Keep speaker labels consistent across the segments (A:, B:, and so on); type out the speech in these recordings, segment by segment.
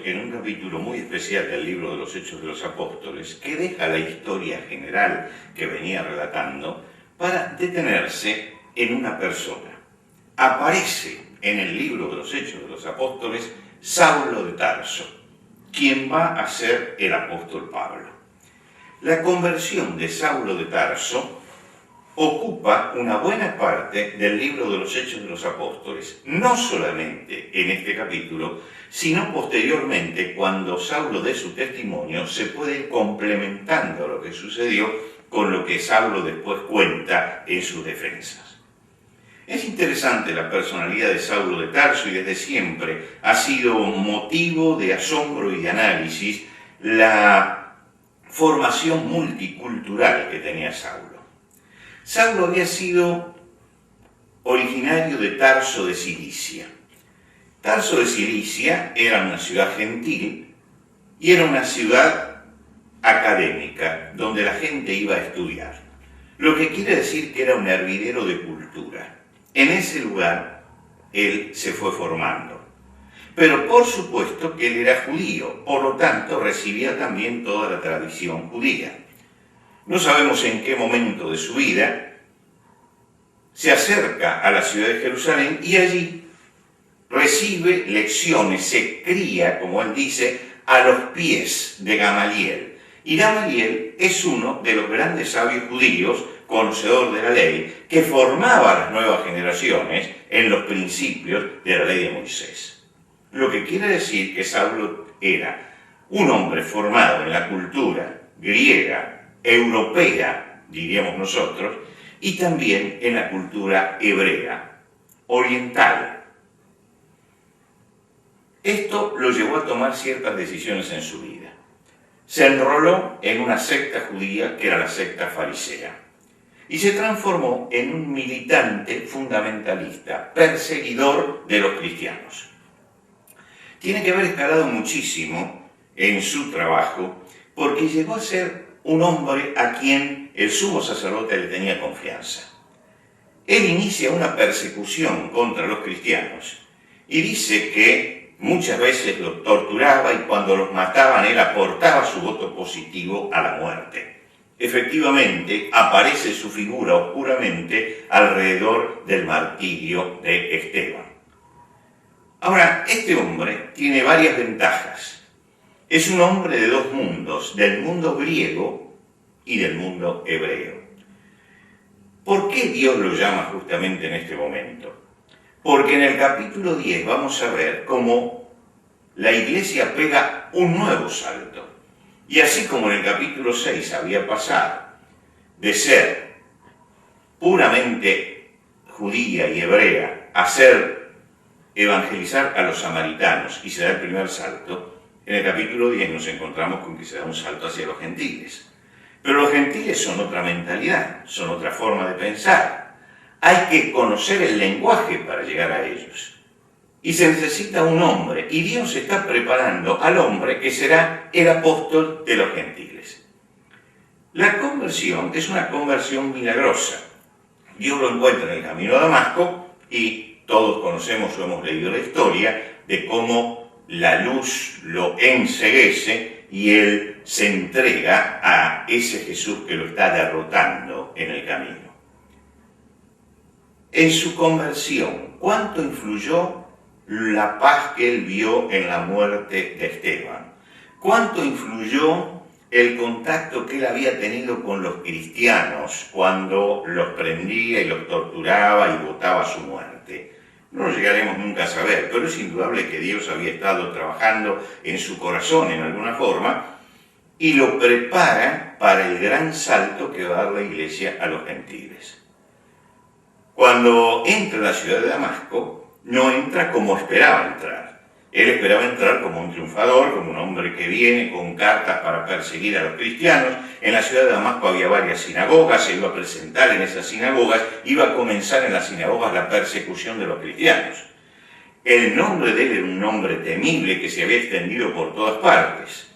A: en un capítulo muy especial del libro de los Hechos de los Apóstoles, que deja la historia general que venía relatando para detenerse en una persona. Aparece en el libro de los Hechos de los Apóstoles Saulo de Tarso, quien va a ser el apóstol Pablo. La conversión de Saulo de Tarso ocupa una buena parte del libro de los Hechos de los Apóstoles, no solamente en este capítulo, sino posteriormente cuando Saulo dé su testimonio se puede ir complementando lo que sucedió con lo que Saulo después cuenta en sus defensas. Es interesante la personalidad de Saulo de Tarso y desde siempre ha sido motivo de asombro y de análisis la formación multicultural que tenía Saulo. Saulo había sido originario de Tarso de Cilicia. Tarso de Cilicia era una ciudad gentil y era una ciudad académica donde la gente iba a estudiar, lo que quiere decir que era un hervidero de cultura. En ese lugar él se fue formando. Pero por supuesto que él era judío, por lo tanto recibía también toda la tradición judía. No sabemos en qué momento de su vida se acerca a la ciudad de Jerusalén y allí recibe lecciones, se cría, como él dice, a los pies de Gamaliel. Y Gamaliel es uno de los grandes sabios judíos, conocedor de la ley, que formaba a las nuevas generaciones en los principios de la ley de Moisés. Lo que quiere decir que Saulo era un hombre formado en la cultura griega, europea, diríamos nosotros, y también en la cultura hebrea, oriental. Esto lo llevó a tomar ciertas decisiones en su vida. Se enroló en una secta judía que era la secta farisea y se transformó en un militante fundamentalista, perseguidor de los cristianos. Tiene que haber escalado muchísimo en su trabajo porque llegó a ser un hombre a quien el sumo sacerdote le tenía confianza. Él inicia una persecución contra los cristianos y dice que muchas veces los torturaba y cuando los mataban él aportaba su voto positivo a la muerte. Efectivamente, aparece su figura oscuramente alrededor del martirio de Esteban. Ahora, este hombre tiene varias ventajas. Es un hombre de dos mundos, del mundo griego y del mundo hebreo. ¿Por qué Dios lo llama justamente en este momento? Porque en el capítulo 10 vamos a ver cómo la iglesia pega un nuevo salto. Y así como en el capítulo 6 había pasado de ser puramente judía y hebrea a evangelizar a los samaritanos y se da el primer salto, en el capítulo 10 nos encontramos con que se da un salto hacia los gentiles. Pero los gentiles son otra mentalidad, son otra forma de pensar. Hay que conocer el lenguaje para llegar a ellos. Y se necesita un hombre, y Dios está preparando al hombre que será el apóstol de los gentiles. La conversión es una conversión milagrosa. Dios lo encuentra en el camino a Damasco y todos conocemos o hemos leído la historia de cómo la luz lo enceguece y él se entrega a ese Jesús que lo está derrotando en el camino. En su conversión, ¿cuánto influyó la paz que él vio en la muerte de Esteban? ¿Cuánto influyó el contacto que él había tenido con los cristianos cuando los prendía y los torturaba y votaba su muerte? No lo llegaremos nunca a saber, pero es indudable que Dios había estado trabajando en su corazón en alguna forma y lo prepara para el gran salto que va a dar la iglesia a los gentiles. Cuando entra a la ciudad de Damasco, no entra como esperaba entrar. Él esperaba entrar como un triunfador, como un hombre que viene con cartas para perseguir a los cristianos. En la ciudad de Damasco había varias sinagogas, se iba a presentar en esas sinagogas, iba a comenzar en las sinagogas la persecución de los cristianos. El nombre de él era un nombre temible que se había extendido por todas partes.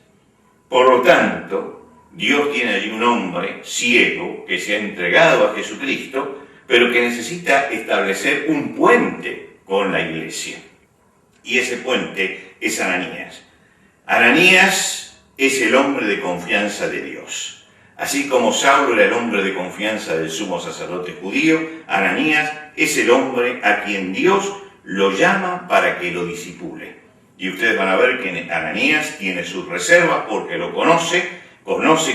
A: Por lo tanto, Dios tiene allí un hombre ciego que se ha entregado a Jesucristo, pero que necesita establecer un puente con la iglesia. Y ese puente es Ananías. Ananías es el hombre de confianza de Dios. Así como Saulo era el hombre de confianza del sumo sacerdote judío, Ananías es el hombre a quien Dios lo llama para que lo disipule. Y ustedes van a ver que Ananías tiene sus reservas porque lo conoce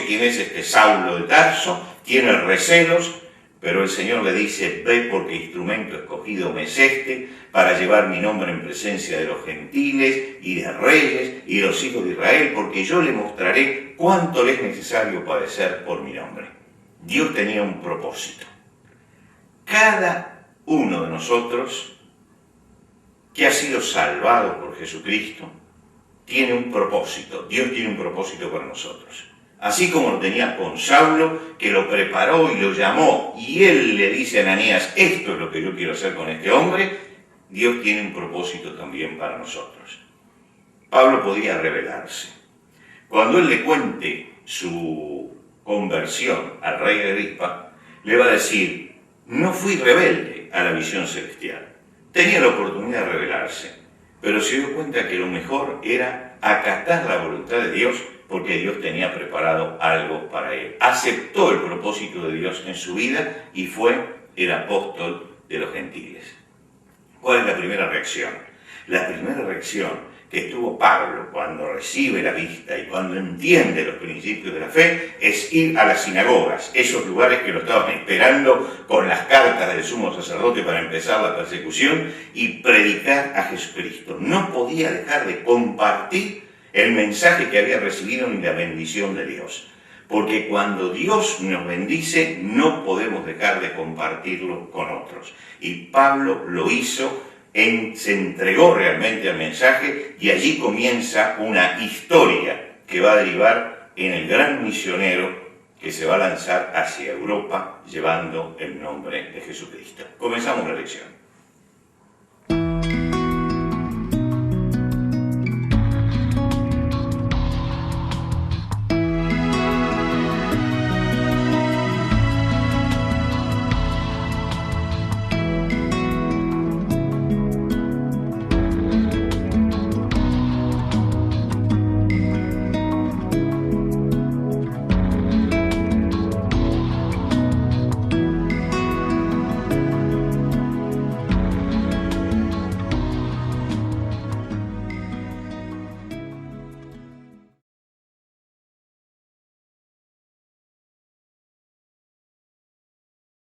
A: quién es este Saulo de Tarso, tiene recelos, pero el Señor le dice: ve, porque instrumento escogido me es este para llevar mi nombre en presencia de los gentiles y de reyes y de los hijos de Israel, porque yo le mostraré cuánto le es necesario padecer por mi nombre. Dios tenía un propósito. Cada uno de nosotros que ha sido salvado por Jesucristo tiene un propósito. Dios tiene un propósito para nosotros. Así como lo tenía con Saulo, que lo preparó y lo llamó, y él le dice a Ananías: esto es lo que yo quiero hacer con este hombre. Dios tiene un propósito también para nosotros. Pablo podía rebelarse. Cuando él le cuente su conversión al rey Agripa, le va a decir: no fui rebelde a la visión celestial. Tenía la oportunidad de rebelarse, pero se dio cuenta que lo mejor era acatar la voluntad de Dios, porque Dios tenía preparado algo para él. Aceptó el propósito de Dios en su vida y fue el apóstol de los gentiles. ¿Cuál es la primera reacción? La primera reacción que tuvo Pablo cuando recibe la vista y cuando entiende los principios de la fe es ir a las sinagogas, esos lugares que lo estaban esperando con las cartas del sumo sacerdote para empezar la persecución, y predicar a Jesucristo. No podía dejar de compartir el mensaje que había recibido ni la bendición de Dios. Porque cuando Dios nos bendice, no podemos dejar de compartirlo con otros. Y Pablo lo hizo, se entregó realmente al mensaje, y allí comienza una historia que va a derivar en el gran misionero que se va a lanzar hacia Europa llevando el nombre de Jesucristo. Comenzamos la lección.